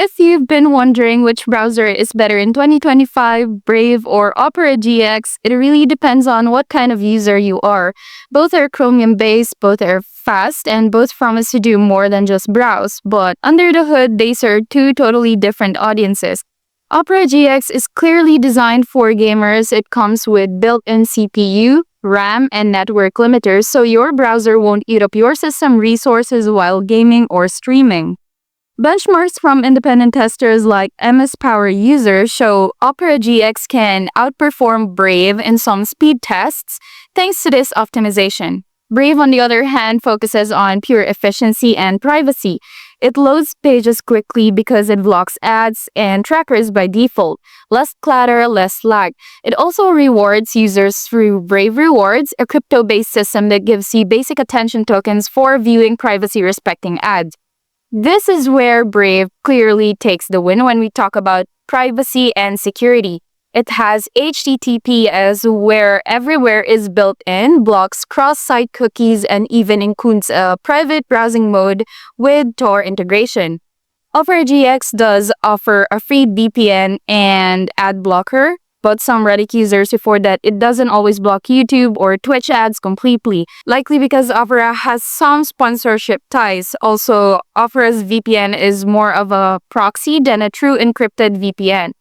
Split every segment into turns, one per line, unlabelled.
If you've been wondering which browser is better in 2025, Brave or Opera GX, it really depends on what kind of user you are. Both are Chromium based, both are fast, and both promise to do more than just browse. But under the hood, they serve two totally different audiences. Opera GX is clearly designed for gamers. It comes with built-in CPU, RAM, and network limiters, so your browser won't eat up your system resources while gaming or streaming. Benchmarks from independent testers like MS Power User show Opera GX can outperform Brave in some speed tests thanks to this optimization. Brave, on the other hand, focuses on pure efficiency and privacy. It loads pages quickly because it blocks ads and trackers by default. Less clutter, less lag. It also rewards users through Brave Rewards, a crypto-based system that gives you basic attention tokens for viewing privacy-respecting ads. This is where Brave clearly takes the win when we talk about privacy and security. It has HTTPS where everywhere is built in, blocks cross-site cookies, and even includes a private browsing mode with Tor integration. Opera GX does offer a free VPN and ad blocker, but some Reddit users report that it doesn't always block YouTube or Twitch ads completely, likely because Opera has some sponsorship ties. Also, Opera's VPN is more of a proxy than a true encrypted VPN.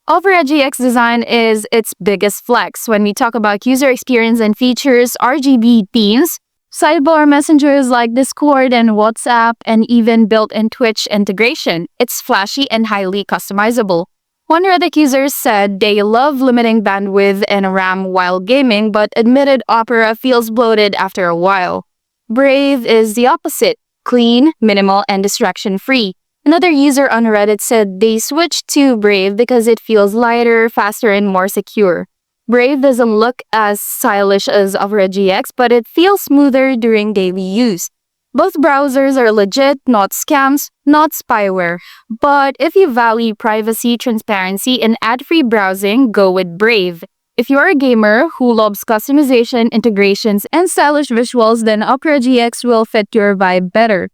Opera GX design is its biggest flex. When we talk about user experience and features, RGB themes, sidebar messengers like Discord and WhatsApp, and even built-in Twitch integration, it's flashy and highly customizable. One Reddit user said they love limiting bandwidth and RAM while gaming, but admitted Opera feels bloated after a while. Brave is the opposite, clean, minimal, and distraction-free. Another user on Reddit said they switched to Brave because it feels lighter, faster, and more secure. Brave doesn't look as stylish as Opera GX, but it feels smoother during daily use. Both browsers are legit, not scams, not spyware. But if you value privacy, transparency, and ad-free browsing, go with Brave. If you're a gamer who loves customization, integrations, and stylish visuals, then Opera GX will fit your vibe better.